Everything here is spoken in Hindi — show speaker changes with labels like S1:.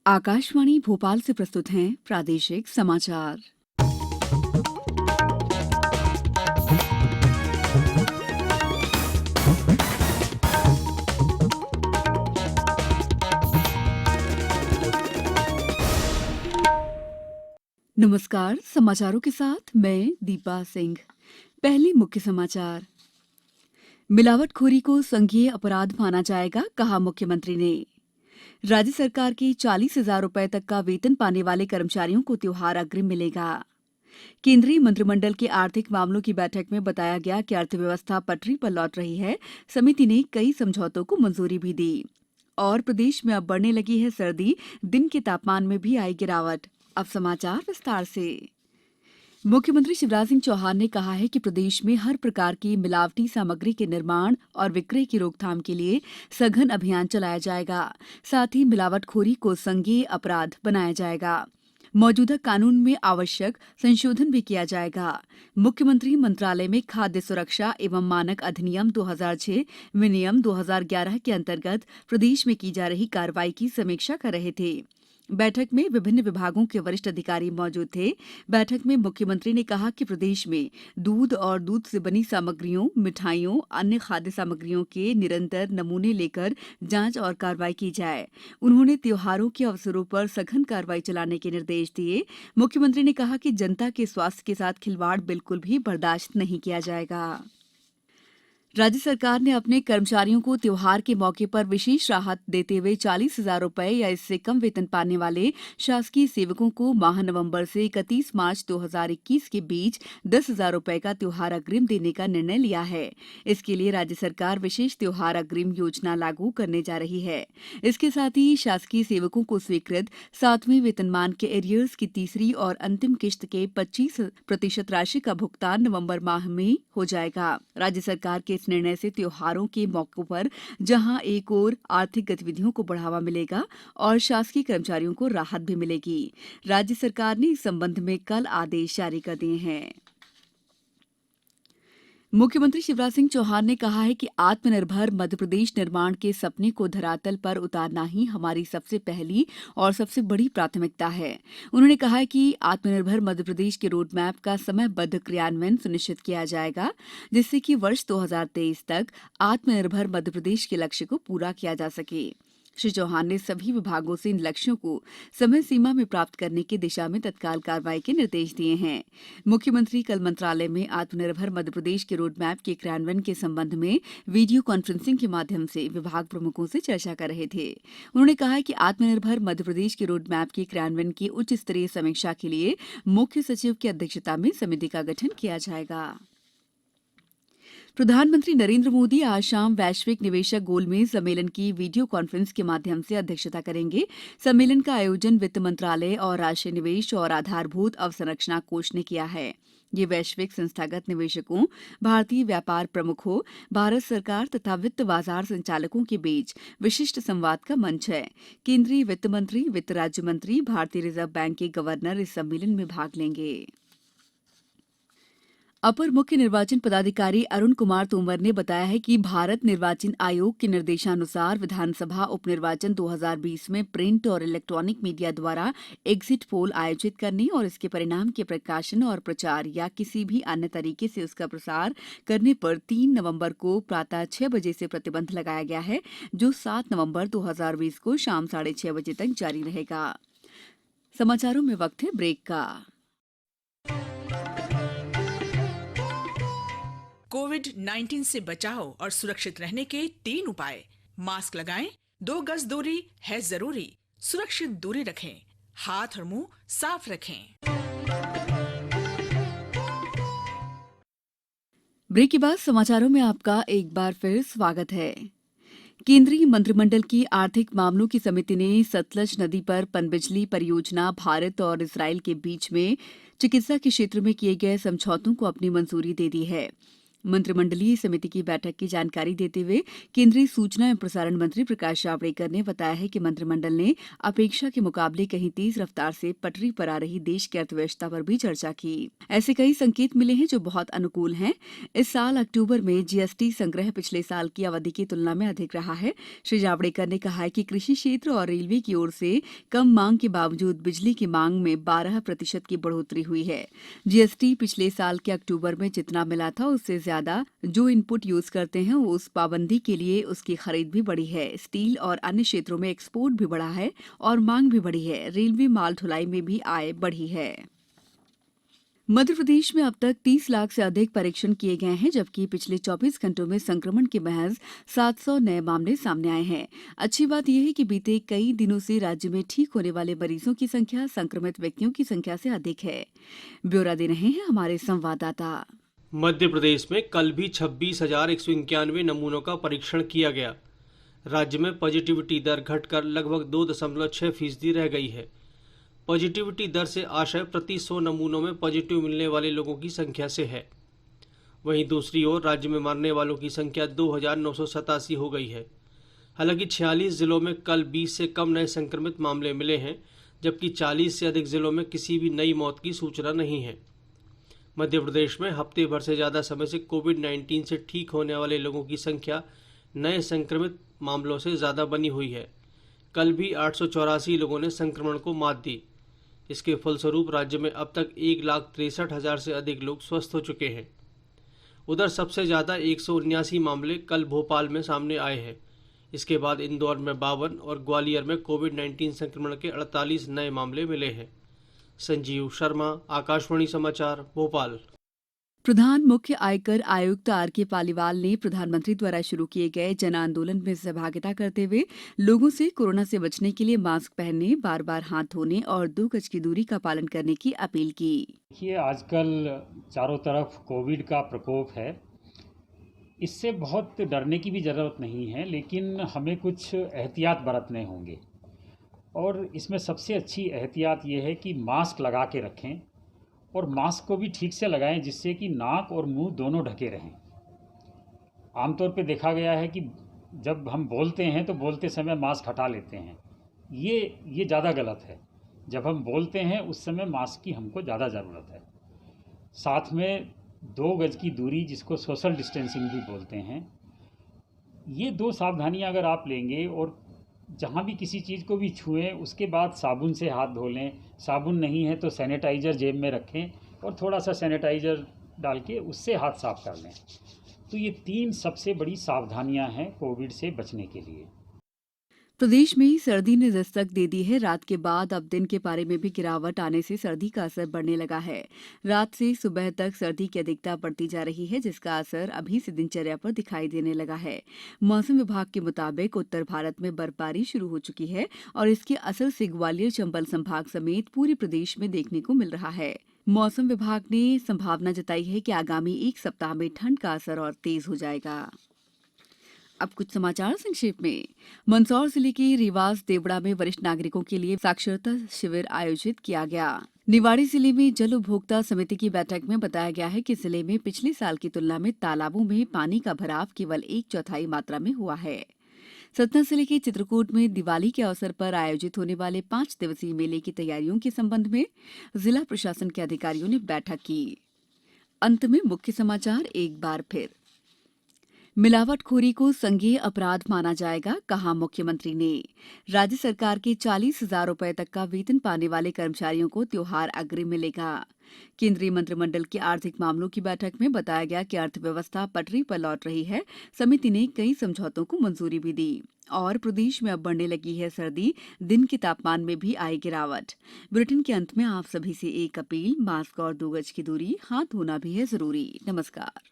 S1: आकाशवाणी भोपाल से प्रस्तुत हैं प्रादेशिक समाचार। नमस्कार, समाचारों के साथ मैं दीपा सिंह। पहले मुख्य समाचार। मिलावटखोरी को संज्ञेय अपराध माना जाएगा, कहा मुख्यमंत्री ने। राज्य सरकार के 40,000 रुपए तक का वेतन पाने वाले कर्मचारियों को त्योहार अग्रिम मिलेगा। केंद्रीय मंत्रिमंडल के आर्थिक मामलों की बैठक में बताया गया कि अर्थव्यवस्था पटरी पर लौट रही है। समिति ने कई समझौतों को मंजूरी भी दी। और प्रदेश में अब बढ़ने लगी है सर्दी, दिन के तापमान में भी आई गिरावट। अब समाचार विस्तार से। मुख्यमंत्री शिवराज सिंह चौहान ने कहा है कि प्रदेश में हर प्रकार की मिलावटी सामग्री के निर्माण और विक्रय की रोकथाम के लिए सघन अभियान चलाया जाएगा। साथ ही मिलावटखोरी को संज्ञेय अपराध बनाया जाएगा। मौजूदा कानून में आवश्यक संशोधन भी किया जाएगा। मुख्यमंत्री मंत्रालय में खाद्य सुरक्षा एवं मानक अधिनियम 2006 विनियम 2011 के अंतर्गत प्रदेश में की जा रही कार्रवाई की समीक्षा कर रहे थे। बैठक में विभिन्न विभागों के वरिष्ठ अधिकारी मौजूद थे। बैठक में मुख्यमंत्री ने कहा कि प्रदेश में दूध और दूध से बनी सामग्रियों, मिठाइयों, अन्य खाद्य सामग्रियों के निरंतर नमूने लेकर जांच और कार्रवाई की जाए। उन्होंने त्योहारों के अवसरों पर सघन कार्रवाई चलाने के निर्देश दिए। मुख्यमंत्री ने कहा कि जनता के स्वास्थ्य के साथ खिलवाड़ बिल्कुल भी बर्दाश्त नहीं किया जाएगा। राज्य सरकार ने अपने कर्मचारियों को त्योहार के मौके पर विशेष राहत देते हुए 40,000 रुपए या इससे कम वेतन पाने वाले शासकीय सेवकों को माह नवंबर से 31 मार्च 2021 के बीच 10,000 रुपए का त्योहार अग्रिम देने का निर्णय लिया है। इसके लिए राज्य सरकार विशेष त्योहार अग्रिम योजना लागू करने जा रही है। इसके साथ ही शासकीय सेवकों को स्वीकृत 7वें वेतनमान के एरियर्स की तीसरी और अंतिम किश्त के 25% राशि का भुगतान नवंबर माह में हो जाएगा। राज्य सरकार के इस निर्णय से त्योहारों के मौकों पर जहां एक ओर आर्थिक गतिविधियों को बढ़ावा मिलेगा और शासकीय कर्मचारियों को राहत भी मिलेगी। राज्य सरकार ने इस संबंध में कल आदेश जारी कर दिए हैं। मुख्यमंत्री शिवराज सिंह चौहान ने कहा है कि आत्मनिर्भर मध्यप्रदेश निर्माण के सपने को धरातल पर उतारना ही हमारी सबसे पहली और सबसे बड़ी प्राथमिकता है। उन्होंने कहा है कि आत्मनिर्भर मध्यप्रदेश के रोड मैप का समयबद्ध क्रियान्वयन सुनिश्चित किया जाएगा, जिससे कि वर्ष 2023 तक आत्मनिर्भर मध्यप्रदेश के लक्ष्य को पूरा किया जा सके। श्री चौहान ने सभी विभागों से इन लक्ष्यों को समय सीमा में प्राप्त करने की दिशा में तत्काल कार्रवाई के निर्देश दिए हैं। मुख्यमंत्री कल मंत्रालय में आत्मनिर्भर मध्यप्रदेश के रोड मैप के क्रियान्वयन के संबंध में वीडियो कॉन्फ्रेंसिंग के माध्यम से विभाग प्रमुखों से चर्चा कर रहे थे। उन्होंने कहा कि आत्मनिर्भर मध्यप्रदेश के रोड मैप के क्रियान्वयन की उच्च स्तरीय समीक्षा के लिए मुख्य सचिव की अध्यक्षता में समिति का गठन किया जाएगा। प्रधानमंत्री नरेंद्र मोदी आज शाम वैश्विक निवेशक गोलमेज सम्मेलन की वीडियो कॉन्फ्रेंस के माध्यम से अध्यक्षता करेंगे। सम्मेलन का आयोजन वित्त मंत्रालय और राष्ट्रीय निवेश और आधारभूत अवसंरचना कोष ने किया है। ये वैश्विक संस्थागत निवेशकों, भारतीय व्यापार प्रमुखों, भारत सरकार तथा वित्त बाजार संचालकों के बीच विशिष्ट संवाद का मंच है। केंद्रीय वित्त मंत्री, वित्त राज्य मंत्री, भारतीय रिजर्व बैंक के गवर्नर इस सम्मेलन में भाग लेंगे। अपर मुख्य निर्वाचन पदाधिकारी अरुण कुमार तोमर ने बताया है कि भारत निर्वाचन आयोग के निर्देशानुसार विधानसभा उपनिर्वाचन 2020 में प्रिंट और इलेक्ट्रॉनिक मीडिया द्वारा एग्जिट पोल आयोजित करने और इसके परिणाम के प्रकाशन और प्रचार या किसी भी अन्य तरीके से उसका प्रसार करने पर 3 नवंबर को प्रातः 6 बजे से प्रतिबंध लगाया गया है, जो 7 नवंबर 2020 को शाम 6:30 बजे तक जारी रहेगा। समाचारों में वक्त है ब्रेक का।
S2: कोविड-19 से बचाव और सुरक्षित रहने के 3 उपाय। मास्क लगाएं, 2 गज दूरी है जरूरी, सुरक्षित दूरी रखें, हाथ और मुंह साफ रखें।
S1: ब्रेक के बाद समाचारों में आपका एक बार फिर स्वागत है। केंद्रीय मंत्रिमंडल की आर्थिक मामलों की समिति ने सतलज नदी पर पनबिजली परियोजना भारत और इजरायल के बीच में चिकित्सा के क्षेत्र में किए गए समझौतों को अपनी मंजूरी दे दी है। मंत्रिमंडलीय समिति की बैठक की जानकारी देते हुए केंद्रीय सूचना एवं प्रसारण मंत्री प्रकाश जावड़ेकर ने बताया है कि मंत्रिमंडल ने अपेक्षा के मुकाबले कहीं तेज रफ्तार से पटरी पर आ रही देश की अर्थव्यवस्था पर भी चर्चा की। ऐसे कई संकेत मिले हैं जो बहुत अनुकूल हैं। इस साल अक्टूबर में जीएसटी संग्रह पिछले साल की अवधि की तुलना में अधिक रहा है। श्री जावड़ेकर ने कहा है कि कृषि क्षेत्र और रेलवे की ओर से कम मांग के बावजूद बिजली की मांग में 12% की बढ़ोतरी हुई है। जीएसटी पिछले साल के अक्टूबर में जितना मिला था उससे ज्यादा जो इनपुट यूज करते हैं उस पाबंदी के लिए उसकी खरीद भी बढ़ी है। स्टील और अन्य क्षेत्रों में एक्सपोर्ट भी बढ़ा है और मांग भी बढ़ी है। रेलवे माल ढुलाई में भी आय बढ़ी है। मध्य प्रदेश में अब तक 30 लाख से अधिक परीक्षण किए गए हैं, जबकि पिछले 24 घंटों में संक्रमण के महज 700 नए मामले सामने आए हैं। अच्छी बात यह है कि बीते कई दिनों से राज्य में ठीक होने वाले मरीजों की संख्या संक्रमित व्यक्तियों की संख्या से अधिक है। ब्यौरा दे रहे हैं हमारे संवाददाता।
S3: मध्य प्रदेश में कल भी 26,191 नमूनों का परीक्षण किया गया। राज्य में पॉजिटिविटी दर घटकर लगभग 2.6% रह गई है। पॉजिटिविटी दर से आशय प्रति 100 नमूनों में पॉजिटिव मिलने वाले लोगों की संख्या से है। वहीं दूसरी ओर राज्य में मरने वालों की संख्या 2,987 हो गई है। हालांकि 46 जिलों में कल 20 से कम नए संक्रमित मामले मिले हैं, जबकि 40 से अधिक जिलों में किसी भी नई मौत की सूचना नहीं है। मध्य प्रदेश में हफ्ते भर से ज़्यादा समय से कोविड-19 से ठीक होने वाले लोगों की संख्या नए संक्रमित मामलों से ज़्यादा बनी हुई है। कल भी 884 लोगों ने संक्रमण को मात दी। इसके फलस्वरूप राज्य में अब तक 1,63,000 से अधिक लोग स्वस्थ हो चुके हैं। उधर सबसे ज़्यादा 179 मामले कल भोपाल में सामने आए हैं। इसके बाद इंदौर में 52 और ग्वालियर में कोविड-19 संक्रमण के 48 नए मामले मिले हैं। संजीव शर्मा, आकाशवाणी समाचार, भोपाल।
S1: प्रधान मुख्य आयकर आयुक्त आर.के. पालीवाल ने प्रधानमंत्री द्वारा शुरू किए गए जन आंदोलन में सहभागिता करते हुए लोगों से कोरोना से बचने के लिए मास्क पहनने, बार बार हाथ धोने और 2 गज की दूरी का पालन करने की अपील की।
S4: देखिए, आजकल चारों तरफ कोविड का प्रकोप है। इससे बहुत डरने की भी ज़रूरत नहीं है, लेकिन हमें कुछ एहतियात बरतने होंगे। और इसमें सबसे अच्छी एहतियात ये है कि मास्क लगा के रखें और मास्क को भी ठीक से लगाएं, जिससे कि नाक और मुंह दोनों ढके रहें। आमतौर पे देखा गया है कि जब हम बोलते हैं तो बोलते समय मास्क हटा लेते हैं। ये ज़्यादा गलत है। जब हम बोलते हैं उस समय मास्क की हमको ज़्यादा ज़रूरत है। साथ में 2 गज की दूरी, जिसको सोशल डिस्टेंसिंग भी बोलते हैं, ये 2 सावधानियां अगर आप लेंगे और जहाँ भी किसी चीज़ को भी छुएं उसके बाद साबुन से हाथ धो लें। साबुन नहीं है तो सैनिटाइज़र जेब में रखें और थोड़ा सा सैनिटाइज़र डाल के उससे हाथ साफ कर लें। तो ये 3 सबसे बड़ी सावधानियां हैं कोविड से बचने के लिए।
S1: प्रदेश में सर्दी ने दस्तक दे दी है। रात के बाद अब दिन के पारे में भी गिरावट आने से सर्दी का असर बढ़ने लगा है। रात से सुबह तक सर्दी की अधिकता बढ़ती जा रही है, जिसका असर अभी से दिनचर्या पर दिखाई देने लगा है। मौसम विभाग के मुताबिक उत्तर भारत में बर्फबारी शुरू हो चुकी है और इसके असर से ग्वालियर चंबल संभाग समेत पूरे प्रदेश में देखने को मिल रहा है। मौसम विभाग ने संभावना जताई है कि आगामी 1 सप्ताह में ठंड का असर और तेज हो जाएगा। अब कुछ समाचार संक्षेप में। मंदसौर जिले के रीवास देवड़ा में वरिष्ठ नागरिकों के लिए साक्षरता शिविर आयोजित किया गया। निवाड़ी जिले में जल उपभोक्ता समिति की बैठक में बताया गया है कि जिले में पिछले साल की तुलना में तालाबों में पानी का भराव केवल 1/4 मात्रा में हुआ है। सतना जिले के चित्रकूट में दिवाली के अवसर पर आयोजित होने वाले 5 दिवसीय मेले की तैयारियों के संबंध में जिला प्रशासन के अधिकारियों ने बैठक की। अंत में मुख्य समाचार एक बार फिर। मिलावटखोरी को संज्ञेय अपराध माना जाएगा, कहा मुख्यमंत्री ने। राज्य सरकार के 40,000 रुपए तक का वेतन पाने वाले कर्मचारियों को त्योहार अग्रिम मिलेगा। केंद्रीय मंत्रिमंडल की आर्थिक मामलों की बैठक में बताया गया कि अर्थव्यवस्था पटरी पर लौट रही है। समिति ने कई समझौतों को मंजूरी भी दी और प्रदेश में अब बढ़ने लगी है सर्दी। दिन के तापमान में भी आई गिरावट। बुलेटिन के अंत में आप सभी से एक अपील, मास्क और 2 गज की दूरी, हाथ धोना भी है जरूरी। नमस्कार।